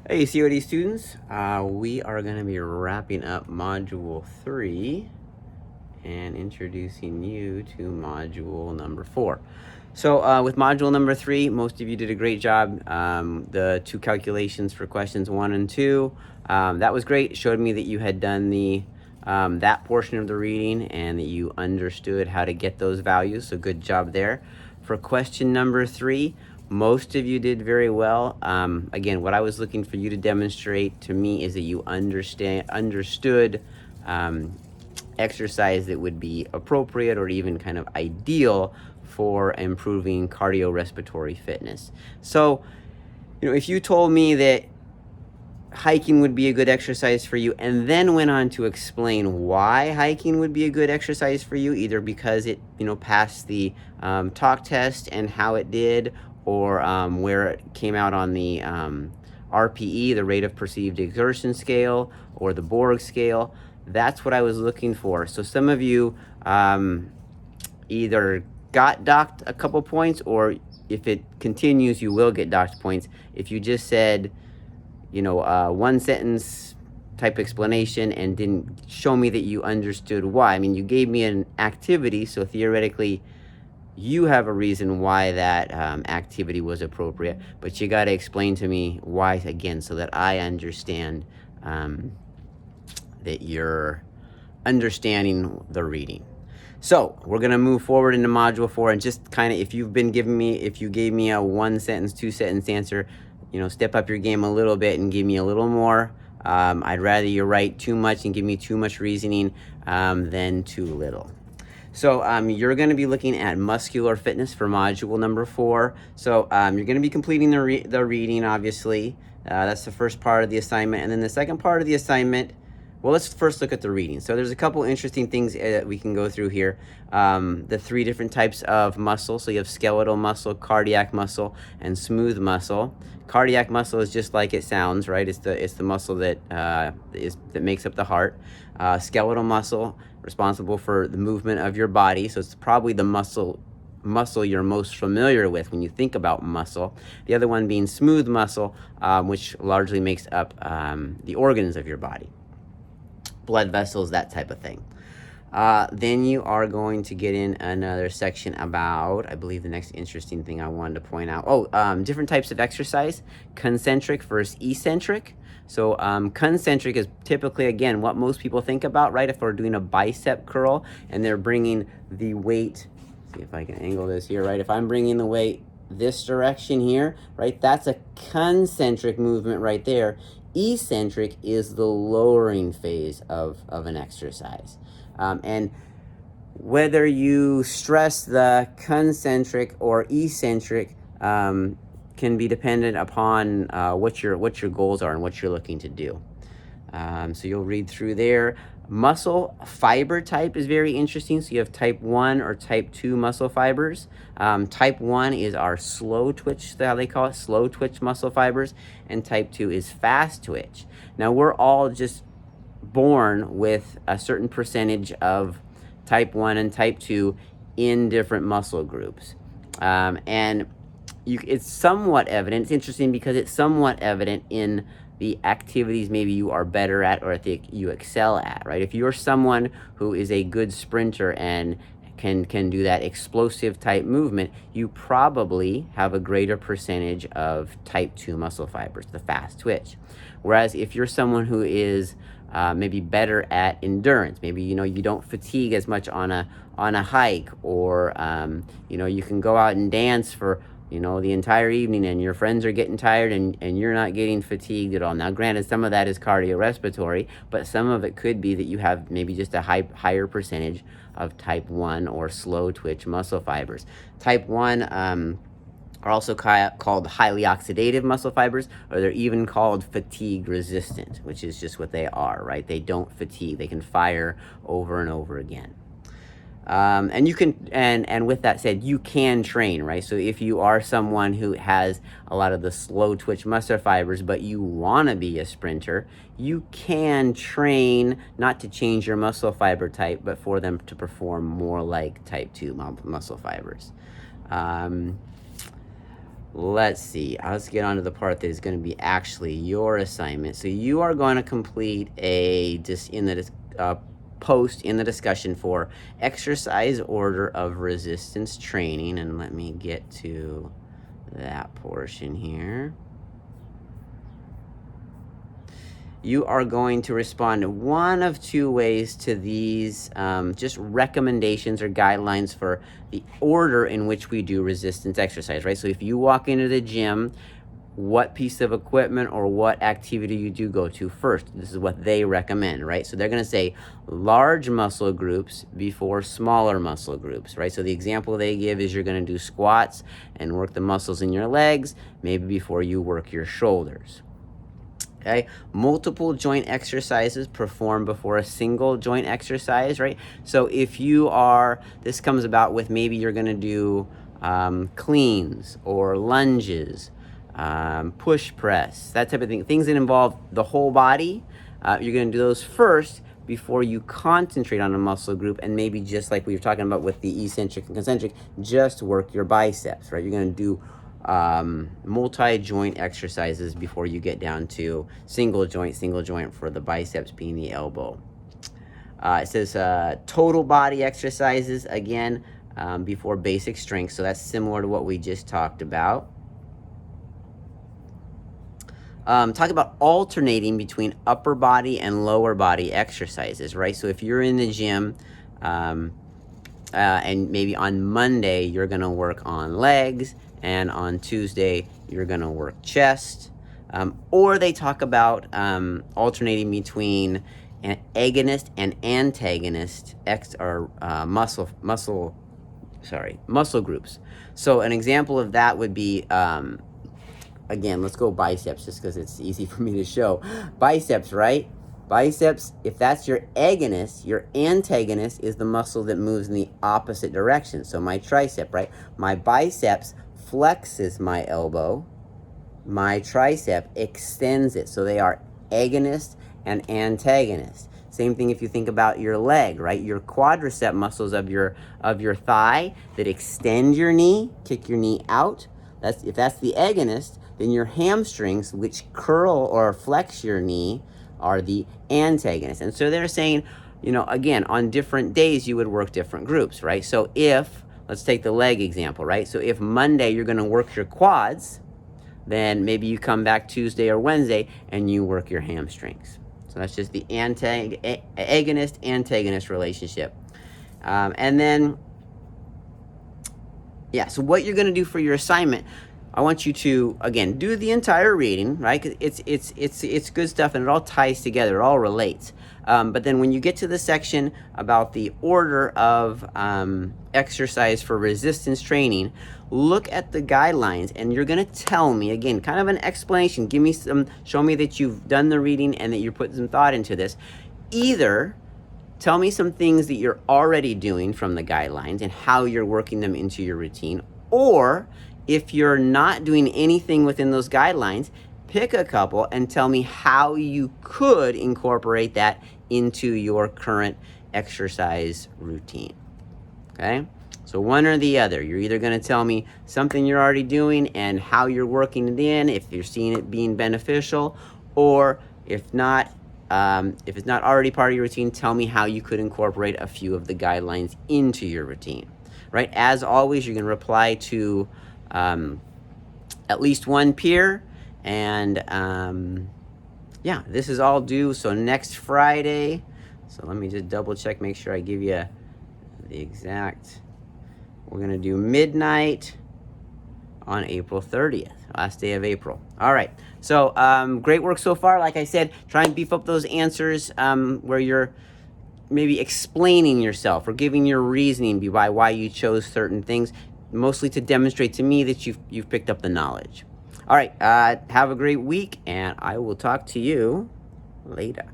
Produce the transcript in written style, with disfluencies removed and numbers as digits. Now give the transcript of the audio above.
Hey, COD students, we are going to be wrapping up Module 3 and introducing you to Module number 4. So with Module number 3, most of you did a great job. The two calculations for questions 1 and 2, that was great. It showed me that you had done that portion of the reading and that you understood how to get those values, so good job there. For question number 3, most of you did very well. Again, what I was looking for you to demonstrate to me is that you understood exercise that would be appropriate or even kind of ideal for improving cardiorespiratory fitness. So, if you told me that hiking would be a good exercise for you and then went on to explain why hiking would be a good exercise for you, either because it passed the talk test and how it did, or where it came out on the RPE, the rate of perceived exertion scale, or the Borg scale, that's what I was looking for. So some of you either got docked a couple points, or if it continues, you will get docked points if you just said one sentence type explanation and didn't show me that you understood why. I mean, you gave me an activity, so theoretically you have a reason why that activity was appropriate, but you got to explain to me why again, so that I understand that you're understanding the reading. So we're going to move forward into Module 4, and just kind of, if you gave me a one sentence, two sentence answer, step up your game a little bit and give me a little more. I'd rather you write too much and give me too much reasoning than too little. So you're going to be looking at muscular fitness for Module number 4. So you're going to be completing the reading, obviously. That's the first part of the assignment. And then the second part of the assignment, well, let's first look at the reading. So there's a couple interesting things that we can go through here. The 3 different types of muscle. So you have skeletal muscle, cardiac muscle, and smooth muscle. Cardiac muscle is just like it sounds, right? It's the muscle that makes up the heart. Skeletal muscle, responsible for the movement of your body. So it's probably the muscle you're most familiar with when you think about muscle. The other one being smooth muscle, which largely makes up the organs of your body. Blood vessels, that type of thing. Then you are going to get in another section about, I believe the next interesting thing I wanted to point out, different types of exercise, concentric versus eccentric. So concentric is typically, again, what most people think about, right? If we're doing a bicep curl and they're bringing the weight, see if I can angle this here, right? If I'm bringing the weight this direction here, right? That's a concentric movement right there. Eccentric is the lowering phase of an exercise. And whether you stress the concentric or eccentric can be dependent upon what your goals are and what you're looking to do. So you'll read through there. Muscle fiber type is very interesting. So you have type 1 or type 2 muscle fibers. Type 1 is our slow twitch, how they call it, slow twitch muscle fibers, and type 2 is fast twitch. Now we're all just born with a certain percentage of type 1 and type 2 in different muscle groups. And it's somewhat evident. It's interesting because it's somewhat evident in the activities maybe you are better at or that you excel at, right? If you're someone who is a good sprinter and can do that explosive type movement, you probably have a greater percentage of type 2 muscle fibers, the fast twitch. Whereas if you're someone who is maybe better at endurance, maybe you don't fatigue as much on a hike, or you can go out and dance for the entire evening and your friends are getting tired and you're not getting fatigued at all. Now granted, some of that is cardiorespiratory, but some of it could be that you have maybe just a higher percentage of type 1 or slow twitch muscle fibers. Type 1 are also called highly oxidative muscle fibers, or they're even called fatigue resistant, which is just what they are, right? They don't fatigue. They can fire over and over again. And you can, and with that said, you can train, right? So if you are someone who has a lot of the slow twitch muscle fibers, but you want to be a sprinter, you can train not to change your muscle fiber type, but for them to perform more like type 2 muscle fibers. let's see. Let's get on to the part that is going to be actually your assignment. So you are going to complete a post in the discussion for exercise order of resistance training. And let me get to that portion here. You are going to respond one of two ways to these just recommendations or guidelines for the order in which we do resistance exercise, right? So if you walk into the gym, what piece of equipment or what activity you do go to first. This is what they recommend, right? So they're going to say large muscle groups before smaller muscle groups, right? So the example they give is you're going to do squats and work the muscles in your legs, maybe before you work your shoulders. Okay, multiple joint exercises performed before a single joint exercise, right? So if you are, this comes about with maybe you're going to do cleans or lunges, push press, that type of thing, things that involve the whole body. You're going to do those first before you concentrate on a muscle group, and maybe just like we were talking about with the eccentric and concentric, just work your biceps, right? You're going to do multi-joint exercises before you get down to single joint for the biceps being the elbow. It says total body exercises, again, before basic strength. So that's similar to what we just talked about. Talk about alternating between upper body and lower body exercises, right? So if you're in the gym and maybe on Monday you're going to work on legs, and on Tuesday you're going to work chest. Or they talk about alternating between an agonist and antagonist muscle groups. So an example of that would be, again, let's go biceps just because it's easy for me to show. Biceps, right? Biceps, if that's your agonist, your antagonist is the muscle that moves in the opposite direction. So my tricep, right? My biceps flexes my elbow, my tricep extends it. So they are agonist and antagonist. Same thing if you think about your leg, right? Your quadricep muscles of your thigh that extend your knee, kick your knee out. If that's the agonist, then your hamstrings, which curl or flex your knee, are the antagonist. And so they're saying, again, on different days you would work different groups, right? So let's take the leg example, right? So if Monday you're going to work your quads, then maybe you come back Tuesday or Wednesday and you work your hamstrings. So that's just the agonist-antagonist relationship. And then, so what you're going to do for your assignment, I want you to, again, do the entire reading, right? 'Cause it's good stuff and it all ties together, it all relates. But then when you get to the section about the order of exercise for resistance training, look at the guidelines and you're going to tell me, again, kind of an explanation. Show me that you've done the reading and that you're putting some thought into this. Either tell me some things that you're already doing from the guidelines and how you're working them into your routine, or if you're not doing anything within those guidelines, pick a couple and tell me how you could incorporate that into your current exercise routine. Okay? So one or the other. You're either going to tell me something you're already doing and how you're working it in, if you're seeing it being beneficial, or if not, if it's not already part of your routine, tell me how you could incorporate a few of the guidelines into your routine. Right? As always, you're going to reply to at least one peer, and this is all due so next Friday. So let me just double check, make sure I give you the exact. We're gonna do midnight on April 30th, last day of April. All right, so great work so far. Like I said, try and beef up those answers where you're maybe explaining yourself or giving your reasoning behind why you chose certain things, mostly to demonstrate to me that you've picked up the knowledge. All right, have a great week, and I will talk to you later.